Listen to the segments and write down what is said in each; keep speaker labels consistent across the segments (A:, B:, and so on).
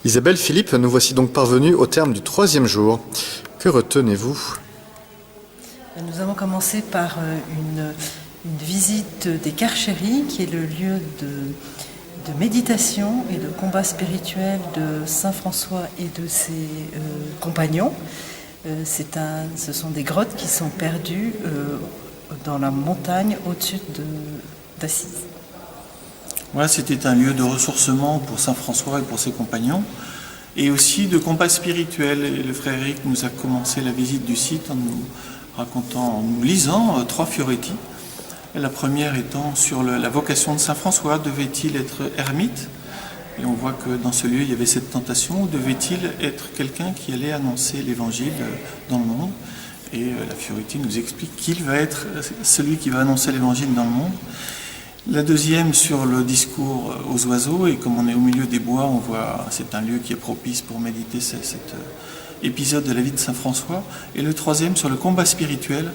A: Isabelle, Philippe, nous voici donc parvenus au terme du 3e jour. Que retenez-vous?
B: Nous avons commencé par une visite des Carchéries, qui est le lieu de méditation et de combat spirituel de Saint François et de ses compagnons. Ce sont des grottes qui sont perdues dans la montagne au-dessus d'Assise.
C: Voilà, c'était un lieu de ressourcement pour Saint François et pour ses compagnons, et aussi de combat spirituel. Et le frère Eric nous a commencé la visite du site en nous racontant, en nous lisant 3 Fioretti. La première étant sur la vocation de Saint François. Devait-il être ermite? Et on voit que dans ce lieu, il y avait cette tentation. Ou devait-il être quelqu'un qui allait annoncer l'évangile dans le monde? Et la Fioretti nous explique qu'il va être celui qui va annoncer l'évangile dans le monde. La deuxième sur le discours aux oiseaux, et comme on est au milieu des bois, on voit c'est un lieu qui est propice pour méditer cet épisode de la vie de Saint François. Et le troisième sur le combat spirituel,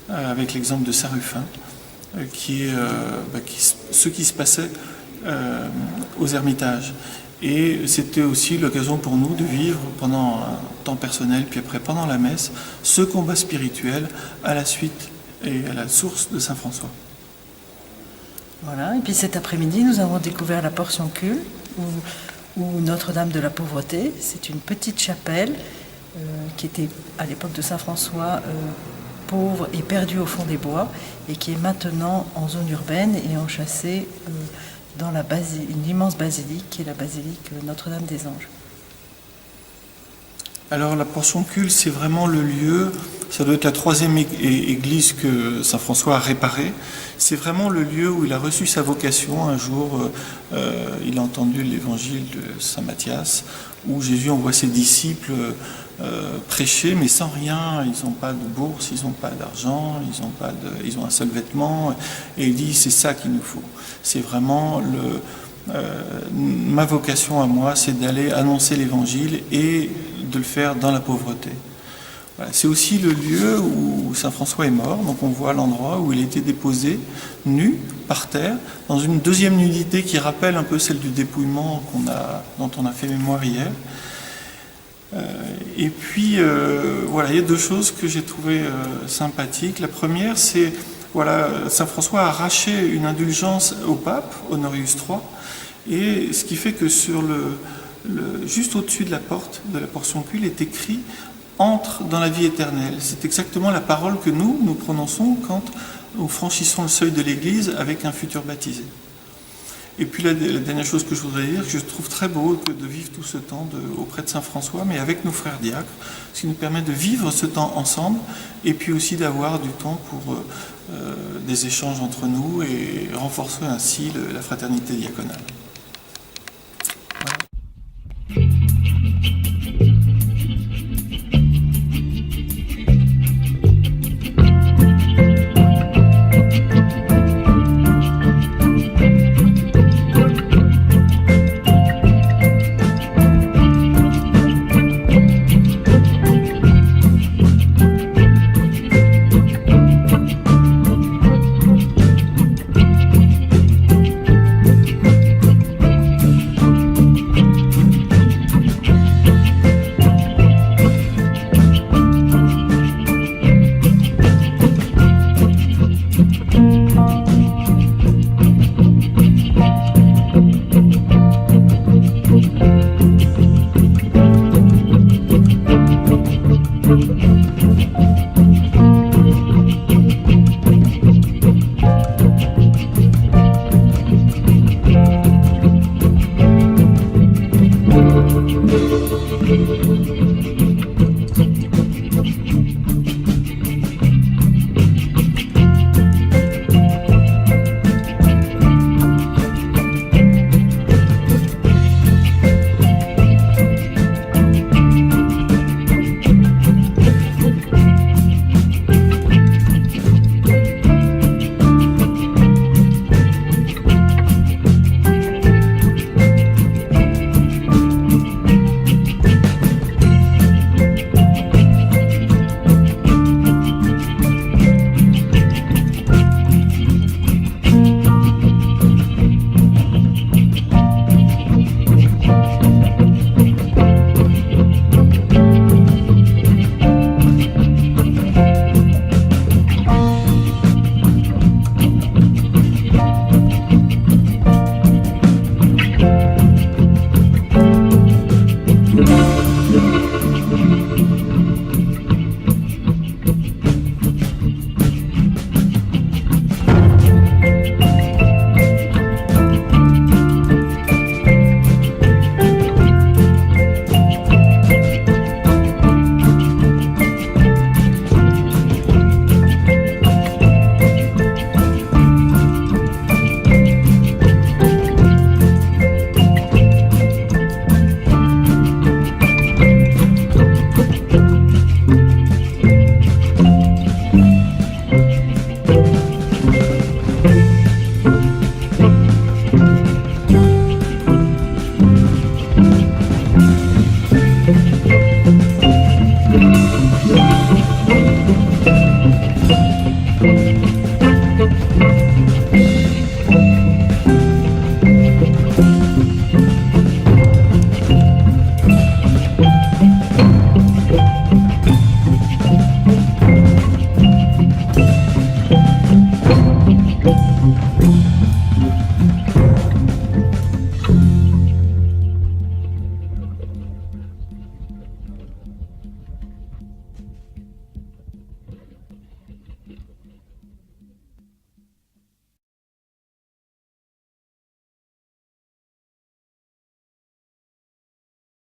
C: avec l'exemple de Saint Rufin, qui est ce qui se passait aux ermitages. Et c'était aussi l'occasion pour nous de vivre pendant un temps personnel, puis après pendant la messe, ce combat spirituel à la suite et à la source de Saint François.
B: Voilà, et puis cet après-midi, nous avons découvert la Portioncule, ou Notre-Dame de la Pauvreté. C'est une petite chapelle qui était, à l'époque de Saint François, pauvre et perdue au fond des bois, et qui est maintenant en zone urbaine et enchâssée dans une immense basilique, qui est la basilique Notre-Dame des Anges.
C: Alors la Portioncule, c'est vraiment le lieu, ça doit être la 3e église que Saint François a réparée. C'est vraiment le lieu où il a reçu sa vocation. Un jour, il a entendu l'évangile de Saint Matthias, où Jésus envoie ses disciples prêcher, mais sans rien. Ils n'ont pas de bourse, ils n'ont pas d'argent, ils ont un seul vêtement. Et il dit, c'est ça qu'il nous faut. C'est vraiment ma vocation à moi, c'est d'aller annoncer l'évangile et de le faire dans la pauvreté. Voilà. C'est aussi le lieu où Saint François est mort, donc on voit l'endroit où il était déposé, nu, par terre, dans une deuxième nudité qui rappelle un peu celle du dépouillement dont on a fait mémoire hier. Et puis, voilà, il y a 2 choses que j'ai trouvées sympathiques. La première, c'est, voilà, Saint François a arraché une indulgence au pape, Honorius III, et ce qui fait que sur juste au-dessus de la porte de la Portioncule est écrit « Entre dans la vie éternelle ». C'est exactement la parole que nous prononçons quand nous franchissons le seuil de l'Église avec un futur baptisé. Et puis la dernière chose que je voudrais dire, que je trouve très beau de vivre tout ce temps auprès de Saint François, mais avec nos frères diacres, ce qui nous permet de vivre ce temps ensemble, et puis aussi d'avoir du temps pour des échanges entre nous et renforcer ainsi la fraternité diaconale.